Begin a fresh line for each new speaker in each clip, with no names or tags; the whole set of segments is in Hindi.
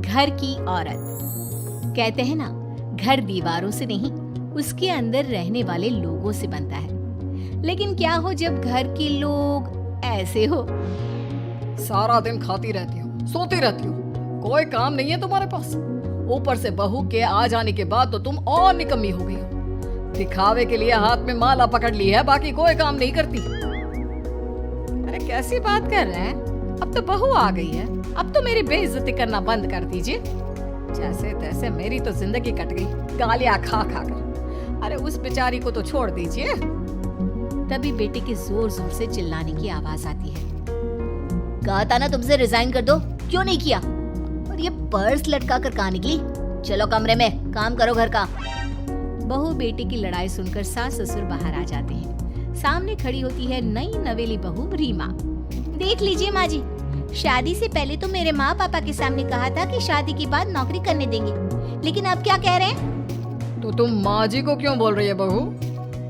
घर की औरत। कहते हैं ना, घर दीवारों से नहीं, उसके अंदर रहने वाले लोगों से बनता है। लेकिन क्या हो जब घर के लोग ऐसे हो?
सारा दिन खाती रहती हो, सोती रहती हो, कोई काम नहीं है तुम्हारे पास। ऊपर से बहू के आ जाने के बाद तो तुम और निकम्मी हो गई हो। दिखावे के लिए हाथ में माला पकड़ ली है, बाकी कोई काम नहीं करती।
अरे कैसी बात कर रहे हैं? अब तो बहू आ गई है, अब तो मेरी बेइज्जती करना बंद कर दीजिए। जैसे तैसे मेरी तो जिंदगी कट गई, गालियां खा खा कर। अरे उस बेचारी को तो छोड़ दीजिए। तभी बेटे के जोर जोर से चिल्लाने की आवाज आती है। कहा था ना तुमसे रिजाइन कर दो, क्यों नहीं किया? और ये पर्स लटका कर कहाँ निकली? चलो कमरे में, काम करो घर का। बहू बेटे की लड़ाई सुनकर सास ससुर बाहर आ जाते हैं। सामने खड़ी होती है नई नवेली बहू रीमा। देख लीजिए माँ जी, शादी से पहले तो मेरे माँ पापा के सामने कहा था कि शादी के बाद नौकरी करने देंगे, लेकिन अब क्या कह रहे हैं?
तो तुम माँ जी को क्यों बोल रही है बहू?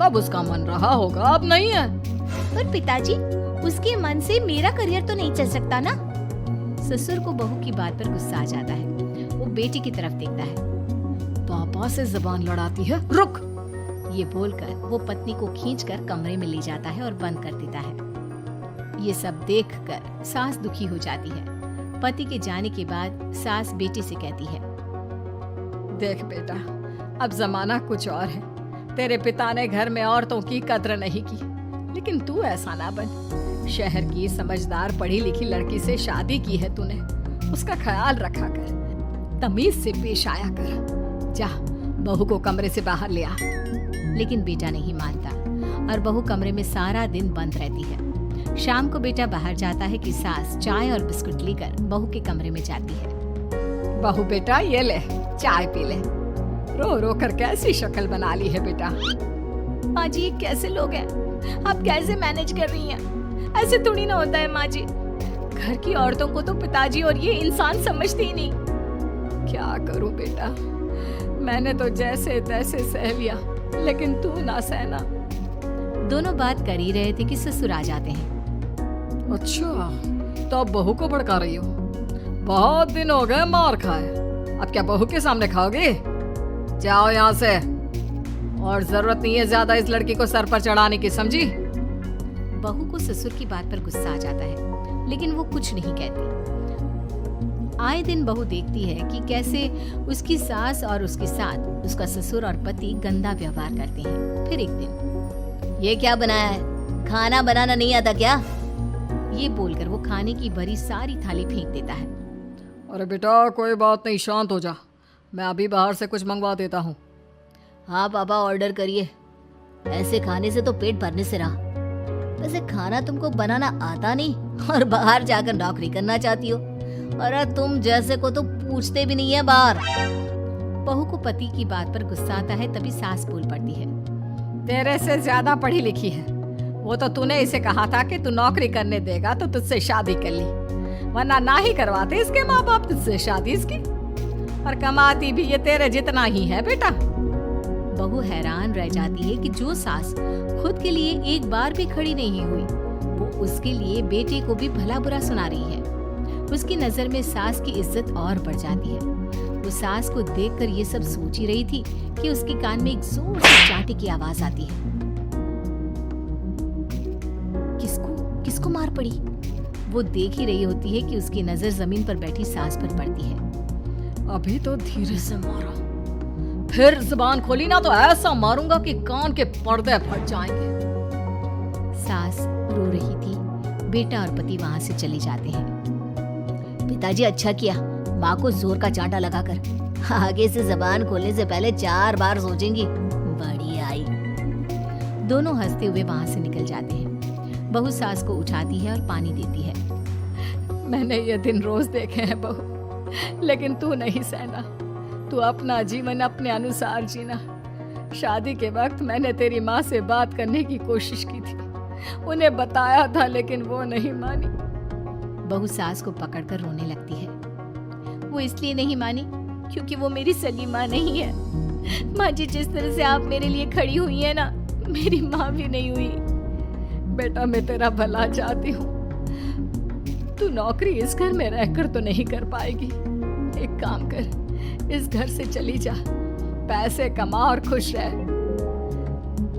तब उसका मन रहा होगा, अब नहीं है।
पर पिताजी, उसके मन से मेरा करियर तो नहीं चल सकता ना। ससुर को बहू की बात पर गुस्सा आ जाता है। वो बेटी की तरफ देखता है।
पापा से जबान लड़ाती है, रुक।
ये बोलकर वो पत्नी को खींचकर कमरे में ले जाता है और बंद कर देता है। ये सब देखकर सास दुखी हो जाती है। पति के जाने के बाद सास बेटी से कहती है,
देख बेटा, अब जमाना कुछ और है। तेरे पिता ने घर में औरतों की कद्र नहीं की, लेकिन तू ऐसा ना बन। शहर की समझदार पढ़ी लिखी लड़की से शादी की है तूने, उसका ख्याल रखा कर, तमीज से पेश आया कर। जा, बहू को कमरे से बाहर ले आ।
लेकिन बेटा नहीं मानता और बहू कमरे में सारा दिन बंद रहती है। शाम को बेटा बाहर जाता है कि सास चाय और बिस्कुट लेकर बहू के कमरे में जाती है।
बहू बेटा ये ले, चाय पी ले। रो रो कर कैसी शक्ल बना ली है बेटा।
माँ जी, ये कैसे लोग हैं? आप कैसे मैनेज कर रही हैं? ऐसे थोड़ी ना होता है माँ जी। घर की औरतों को तो पिताजी और ये इंसान समझते ही नहीं।
क्या करूं बेटा, मैंने तो जैसे तैसे सह लिया, लेकिन तू ना सहना।
दोनों बात कर ही रहे थे कि ससुर आ जाते हैं।
अच्छा, तो अब बहू को भड़का रही हो? बहुत दिन हो गए मार खाए, अब क्या बहू के सामने खाओगे? जाओ यहाँ से, और जरूरत नहीं है ज्यादा इस लड़की को सर पर चढ़ाने की, समझी?
बहू को ससुर की बात पर गुस्सा आ जाता है, लेकिन वो कुछ नहीं कहती। आए दिन बहू देखती है कि कैसे उसकी सास और उसके साथ उसका ससुर और पति गंदा व्यवहार करते हैं। फिर एक दिन, ये क्या बनाया है? खाना बनाना नहीं आता क्या? ये बोलकर वो खाने की भरी सारी थाली फेंक देता है।
अरे बेटा कोई बात नहीं, शांत हो जा, मैं अभी बाहर से कुछ मंगवा देता हूँ।
हाँ पापा, ऑर्डर करिए। ऐसे खाने से तो पेट भरने से रहा। वैसे खाना तुमको बनाना आता नहीं और बाहर जाकर नौकरी करना चाहती हो। अरे तुम जैसे को तो पूछते भी नहीं है बाहर। बहू को पति की बात पर गुस्सा आता है, तभी सास बोल पड़ती है।
तेरे से ज्यादा पढ़ी लिखी है वो, तो तूने इसे कहा था कि तू नौकरी करने देगा तो तुझसे शादी कर ली, वरना ना ही करवाते इसके माँ बाप तुझसे शादी इसकी। और कमाती भी ये तेरे जितना ही है बेटा।
बहू हैरान रह जाती है कि जो सास खुद के लिए एक बार भी खड़ी नहीं हुई, वो उसके लिए बेटे को भी भला बुरा सुना रही है। उसकी नजर में सास की इज्जत और बढ़ जाती है। वो सास को देखकर ये सब सोच ही रही थी कि उसके कान में एक जोर से चांटे की आवाज आती है। किसको मार पड़ी? वो देख ही रही होती है कि उसकी नजर जमीन पर बैठी सास पर पड़ती है।
अभी तो धीरे से मारा, फिर जुबान खोली ना तो ऐसा मारूंगा कि कान के पर्दे फट जाएंगे।
सास रो रही थी। बेटा और पति वहां से चले जाते हैं। पिताजी अच्छा किया माँ को जोर का चांटा लगाकर, आगे से जबान खोलने से पहले 4 बार सोचेंगी। बड़ी आई। दोनों हंसते हुए वहां से निकल जाते हैं। बहू सास को उठाती है और पानी देती है।
मैंने ये दिन रोज देखे हैं बहू, लेकिन तू नहीं सहना। तू अपना जीवन अपने अनुसार जीना। शादी के वक्त मैंने तेरी माँ से बात करने की कोशिश की थी, उन्हें बताया था, लेकिन वो नहीं मानी।
बहू सास को पकड़कर रोने लगती है। वो इसलिए नहीं मानी क्योंकि वो मेरी सगी माँ नहीं है। माँ जी, जिस तरह से आप मेरे लिए खड़ी हुई है ना, मेरी माँ भी नहीं हुई।
बेटा मैं तेरा भला चाहती हूँ, तू नौकरी इस घर में रहकर तो नहीं कर पाएगी। एक काम कर, इस घर से चली जा, पैसे कमा और खुश रह।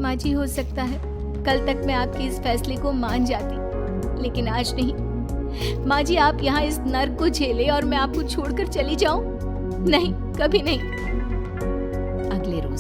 माँ जी, हो सकता है कल तक मैं आपके इस फैसले को मान जाती, लेकिन आज नहीं। माँ जी, आप यहाँ इस नर्क को झेले और मैं आपको छोड़कर चली जाऊं? नहीं, कभी नहीं। अगले रोज,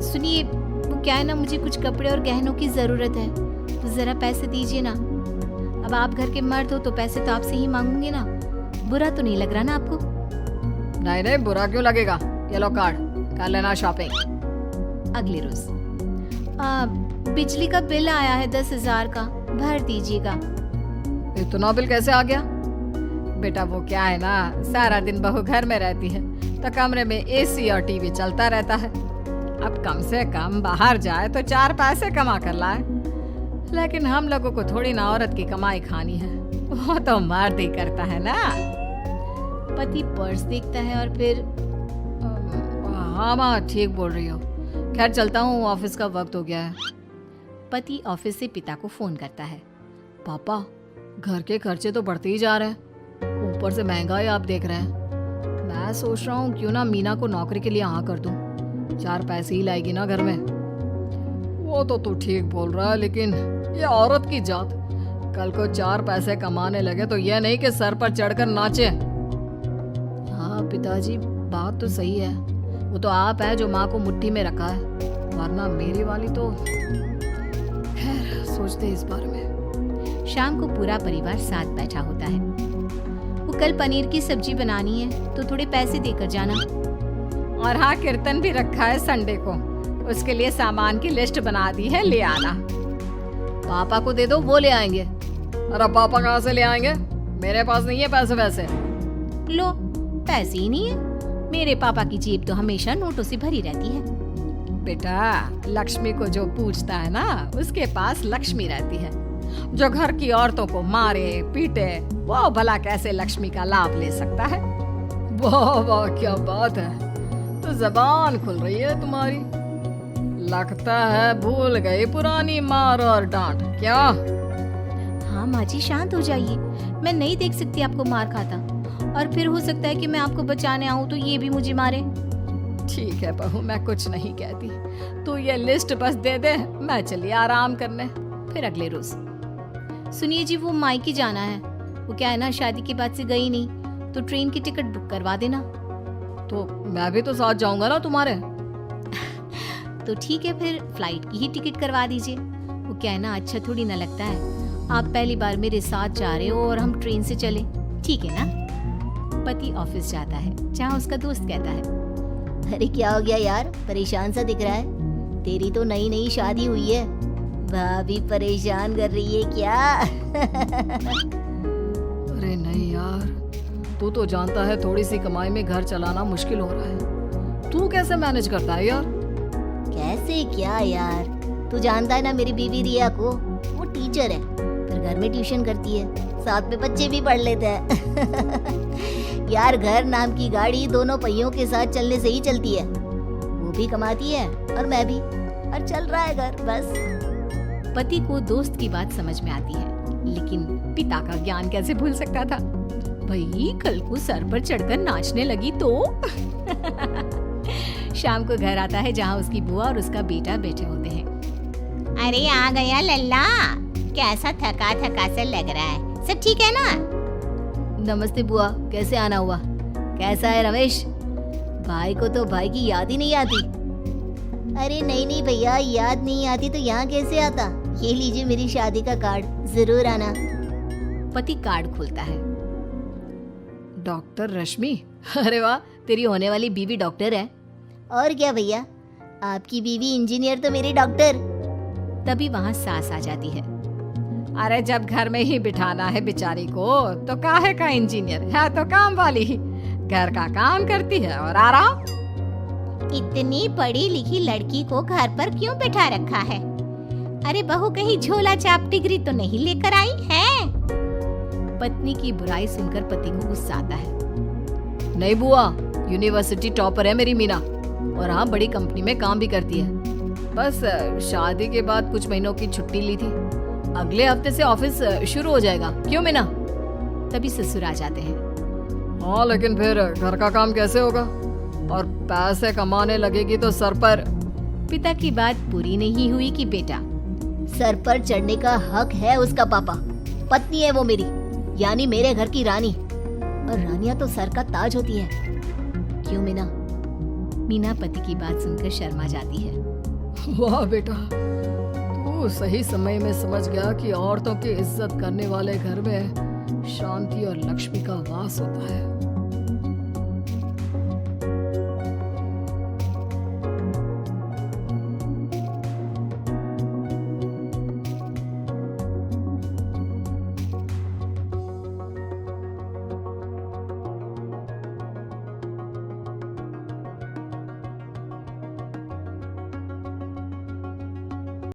सुनिए, वो क्या है ना, मुझे कुछ कपड़े और गहनों की जरूरत है, तो जरा पैसे दीजिए ना। अब आप घर के मर्द हो तो पैसे तो आपसे ही मांगूंगे ना, बुरा तो नहीं लग रहा ना आपको?
नहीं नहीं, बुरा क्यों लगेगा, ये लो कार्ड, कर लेना शॉपिंग।
अगले रोज, बिजली का बिल आया है 10,000 का, भर दीजिएगा।
इतना बिल कैसे आ गया? बेटा वो क्या है ना, सारा दिन बहू घर में रहती है तो कमरे में एसी और टीवी चलता रहता है। अब कम से कम बाहर जाए तो 4 पैसे कमा कर लाए, लेकिन हम लोगों को थोड़ी ना औरत की कमाई खानी है, वो तो मर्द ही करता है ना।
पति पर्स देखता है और फिर
हाँ माँ, ठीक बोल रही हो, खैर चलता हूँ, ऑफिस का वक्त हो गया है।
पति ऑफिस से पिता को फोन करता है।
पापा, घर के खर्चे तो बढ़ते ही जा रहे हैं, ऊपर से महंगाई आप देख रहे हैं। मैं सोच रहा हूँ क्यों ना मीना को नौकरी के लिए हाँ कर दूं, 4 पैसे ही लाएगी ना घर में। वो तो तू ठीक बोल रहा है, लेकिन ये औरत की जात, कल को 4 पैसे कमाने लगे तो यह नहीं कि सर पर चढ़कर नाचे। हाँ पिताजी, बात तो सही है, वो तो आप है जो माँ को मुट्ठी में रखा है, वरना मेरी वाली तो। खैर, सोचते इस बारे में।
शाम को पूरा परिवार साथ बैठा होता है। वो कल पनीर की सब्जी बनानी है तो थोड़े पैसे देकर जाना।
और हाँ, कीर्तन भी रखा है संडे को, उसके लिए सामान की लिस्ट बना दी है, ले आना। पापा को दे दो, वो ले आएंगे। अरे पापा कहाँ से ले आएंगे, मेरे पास नहीं है पैसे वैसे।
लो, पैसे ही नहीं है? मेरे पापा की जेब तो हमेशा नोटों से भरी रहती है।
बेटा, लक्ष्मी को जो पूछता है ना, उसके पास लक्ष्मी रहती है। जो घर की औरतों को मारे पीटे, वो भला कैसे लक्ष्मी का लाभ ले सकता है? वाह वाह, क्या बात है, तो जबान खुल रही है तुम्हारी। लगता है भूल गई पुरानी मार और डांट, क्या?
हाँ माँ जी, शांत हो जाइए, मैं नहीं देख सकती आपको मार खाता, और फिर हो सकता है कि मैं आपको बचाने आऊँ तो ये भी मुझे मारे।
ठीक है बहू, मैं कुछ नहीं कहती, तू ये लिस्ट बस दे दे, मैं चली आराम करने।
फिर अगले रोज, सुनिए जी, वो मायके जाना है, वो क्या है ना, शादी के बाद से गई नहीं, तो ट्रेन की टिकट बुक करवा देना।
तो मैं भी तो साथ जाऊंगा ना तुम्हारे।
तो ठीक है, फिर फ्लाइट की ही टिकट करवा दीजिए। वो क्या है ना, अच्छा थोड़ी ना लगता है, आप पहली बार मेरे साथ जा रहे हो और हम ट्रेन से चले, ठीक है ना? पति ऑफिस जाता है, जहाँ उसका दोस्त कहता है,
अरे क्या हो गया यार, परेशान सा दिख रहा है, तेरी तो नई नई शादी हुई है, भाभी परेशान कर रही है क्या?
अरे नहीं यार, तू तो जानता है थोड़ी सी कमाई में घर चलाना मुश्किल हो रहा है, तू कैसे मैनेज करता है यार?
कैसे क्या यार, तू जानता है ना मेरी बीवी रिया को, वो टीचर है, फिर घर में ट्यूशन करती है, साथ में बच्चे भी पढ़ लेते हैं। यार, घर नाम की गाड़ी दोनों पहियों के साथ चलने से ही चलती है, वो भी कमाती है और मैं भी, और चल रहा है घर बस।
पति को दोस्त की बात समझ में आती है, लेकिन पिता का ज्ञान कैसे भूल सकता था? भाई, कल को सर पर चढ़कर नाचने लगी तो। शाम को घर आता है, जहाँ उसकी बुआ और उसका बेटा बैठे होते हैं।
अरे आ गया लल्ला, कैसा थका थका सा लग रहा है, सब ठीक है ना?
नमस्ते बुआ, कैसे आना हुआ? कैसा है रमेश? भाई को तो भाई की याद ही नहीं आती।
अरे नहीं नहीं भैया, याद नहीं आती तो यहाँ कैसे आता? ये लीजिए मेरी शादी का कार्ड, जरूर आना।
पति कार्ड खोलता है।
डॉक्टर रश्मि,
अरे वाह, तेरी होने वाली बीवी डॉक्टर है।
और क्या भैया, आपकी बीवी इंजीनियर तो मेरी डॉक्टर।
तभी वहाँ सास आ जाती है।
अरे जब घर में ही बिठाना है बेचारी को, तो काहे का इंजीनियर है, तो काम वाली ही, घर का काम करती है और आराम।
इतनी पढ़ी लिखी लड़की को घर पर क्यों बैठा रखा है? अरे बहू कहीं झोला छाप डिग्री तो नहीं लेकर आई है?
पत्नी की बुराई सुनकर पति को गुस्सा आता है।
नहीं बुआ, यूनिवर्सिटी टॉपर है मेरी मीना, और हाँ, बड़ी कंपनी में काम भी करती है। बस शादी के बाद कुछ महीनों की छुट्टी ली थी, अगले हफ्ते से ऑफिस शुरू हो जाएगा। क्यों मीना?
तभी ससुर आ जाते हैं। हाँ, लेकिन फिर घर का काम कैसे होगा? और पैसे कमाने लगेगी तो सर पर।
पिता की बात पूरी नहीं हुई कि बेटा,
सर पर चढ़ने का हक है उसका पापा। पत्नी है वो मेरी, यानी मेरे घर की रानी। और रानियां तो सर का ताज होती है। क्यों मीना?
मीना पति की बात सुनकर शर्मा जाती है।
वाह बेटा, तू सही समय में समझ गया कि औरतों की इज्जत करने वाले घर में शांति और लक्ष्मी का वास होता है।